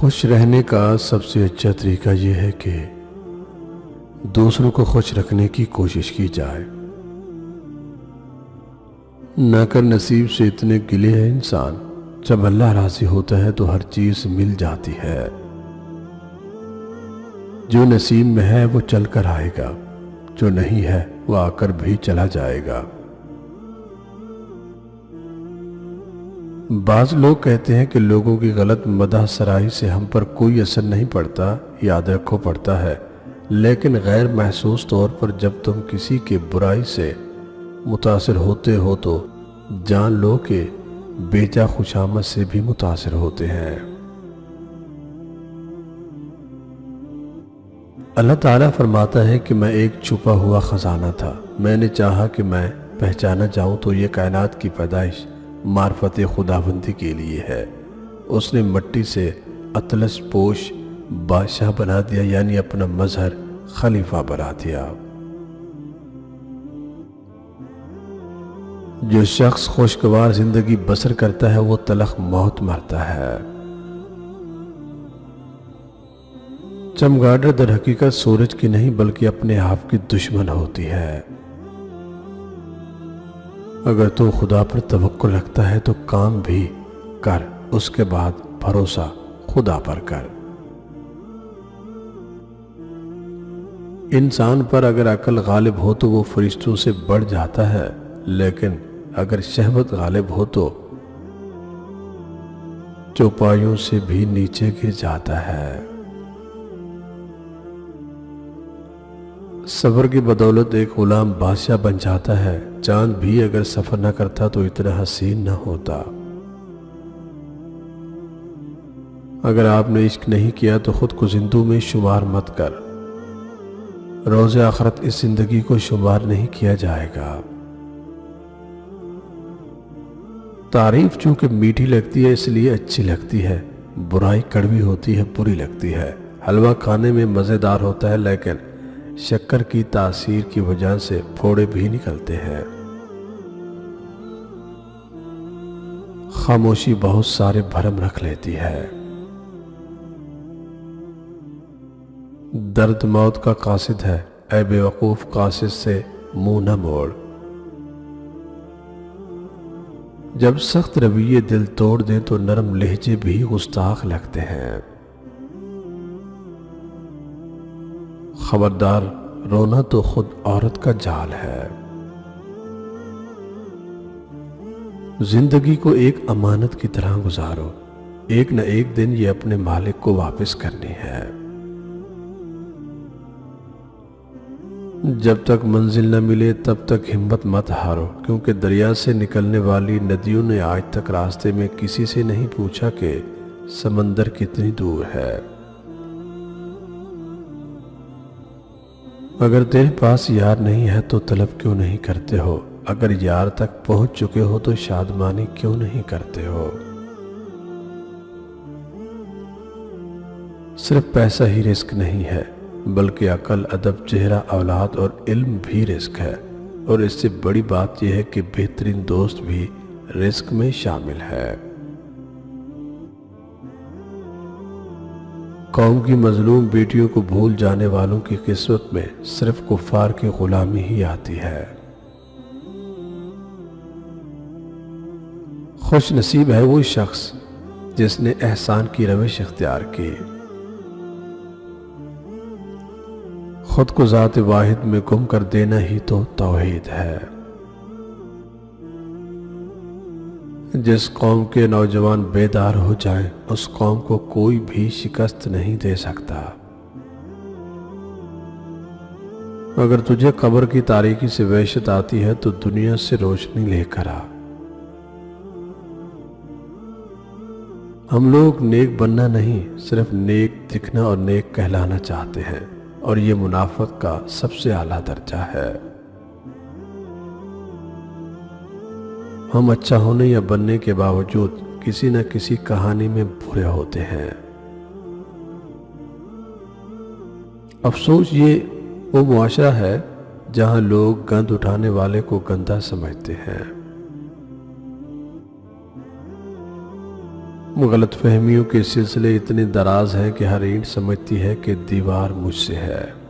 خوش رہنے کا سب سے اچھا طریقہ یہ ہے کہ دوسروں کو خوش رکھنے کی کوشش کی جائے۔ نہ کر نصیب سے اتنے گلے ہیں انسان، جب اللہ راضی ہوتا ہے تو ہر چیز مل جاتی ہے۔ جو نصیب میں ہے وہ چل کر آئے گا، جو نہیں ہے وہ آ کر بھی چلا جائے گا۔ بعض لوگ کہتے ہیں کہ لوگوں کی غلط مدح سرائی سے ہم پر کوئی اثر نہیں پڑتا، یاد رکھو پڑتا ہے، لیکن غیر محسوس طور پر جب تم کسی کے برائی سے متاثر ہوتے ہو تو جان لو کہ بیجا خوشامد سے بھی متاثر ہوتے ہیں۔ اللہ تعالیٰ فرماتا ہے کہ میں ایک چھپا ہوا خزانہ تھا، میں نے چاہا کہ میں پہچانا جاؤں تو یہ کائنات کی پیدائش معرفت خداوندی کے لیے ہے۔ اس نے مٹی سے اطلس پوش بادشاہ بنا دیا، یعنی اپنا مظہر خلیفہ بنا دیا۔ جو شخص خوشگوار زندگی بسر کرتا ہے وہ تلخ موت مرتا ہے۔ چمگادڑ در حقیقت سورج کی نہیں بلکہ اپنے آپ کی دشمن ہوتی ہے۔ اگر تو خدا پر توکل رکھتا ہے تو کام بھی کر، اس کے بعد بھروسہ خدا پر کر۔ انسان پر اگر عقل غالب ہو تو وہ فرشتوں سے بڑھ جاتا ہے، لیکن اگر شہوت غالب ہو تو چوپایوں سے بھی نیچے گر جاتا ہے۔ صبر کی بدولت ایک غلام بادشاہ بن جاتا ہے۔ چاند بھی اگر سفر نہ کرتا تو اتنا حسین نہ ہوتا۔ اگر آپ نے عشق نہیں کیا تو خود کو زندوں میں شمار مت کر، روز آخرت اس زندگی کو شمار نہیں کیا جائے گا۔ تعریف چونکہ میٹھی لگتی ہے اس لیے اچھی لگتی ہے، برائی کڑوی ہوتی ہے، بری لگتی ہے۔ حلوہ کھانے میں مزیدار ہوتا ہے لیکن شکر کی تاثیر کی وجہ سے پھوڑے بھی نکلتے ہیں۔ خاموشی بہت سارے بھرم رکھ لیتی ہے۔ درد موت کا قاصد ہے، اے بے وقوف قاصد سے منہ نہ موڑ۔ جب سخت رویے دل توڑ دیں تو نرم لہجے بھی گستاخ لگتے ہیں۔ خبردار، رونا تو خود عورت کا جال ہے۔ زندگی کو ایک امانت کی طرح گزارو، ایک نہ ایک دن یہ اپنے مالک کو واپس کرنی ہے۔ جب تک منزل نہ ملے تب تک ہمت مت ہارو، کیونکہ دریا سے نکلنے والی ندیوں نے آج تک راستے میں کسی سے نہیں پوچھا کہ سمندر کتنی دور ہے۔ اگر تیرے پاس یار نہیں ہے تو طلب کیوں نہیں کرتے ہو؟ اگر یار تک پہنچ چکے ہو تو شادمانی کیوں نہیں کرتے ہو؟ صرف پیسہ ہی رزق نہیں ہے، بلکہ عقل، ادب، چہرہ، اولاد اور علم بھی رزق ہے، اور اس سے بڑی بات یہ ہے کہ بہترین دوست بھی رزق میں شامل ہے۔ قوم کی مظلوم بیٹیوں کو بھول جانے والوں کی قسمت میں صرف کفار کی غلامی ہی آتی ہے۔ خوش نصیب ہے وہ شخص جس نے احسان کی روش اختیار کی۔ خود کو ذات واحد میں گم کر دینا ہی تو توحید ہے۔ جس قوم کے نوجوان بیدار ہو جائیں اس قوم کو کوئی بھی شکست نہیں دے سکتا۔ اگر تجھے قبر کی تاریکی سے وحشت آتی ہے تو دنیا سے روشنی لے کر آ۔ ہم لوگ نیک بننا نہیں، صرف نیک دکھنا اور نیک کہلانا چاہتے ہیں، اور یہ منافق کا سب سے اعلیٰ درجہ ہے۔ ہم اچھا ہونے یا بننے کے باوجود کسی نہ کسی کہانی میں برے ہوتے ہیں۔ افسوس یہ وہ معاشرہ ہے جہاں لوگ گند اٹھانے والے کو گندا سمجھتے ہیں۔ غلط فہمیوں کے سلسلے اتنے دراز ہیں کہ ہر اینٹ سمجھتی ہے کہ دیوار مجھ سے ہے۔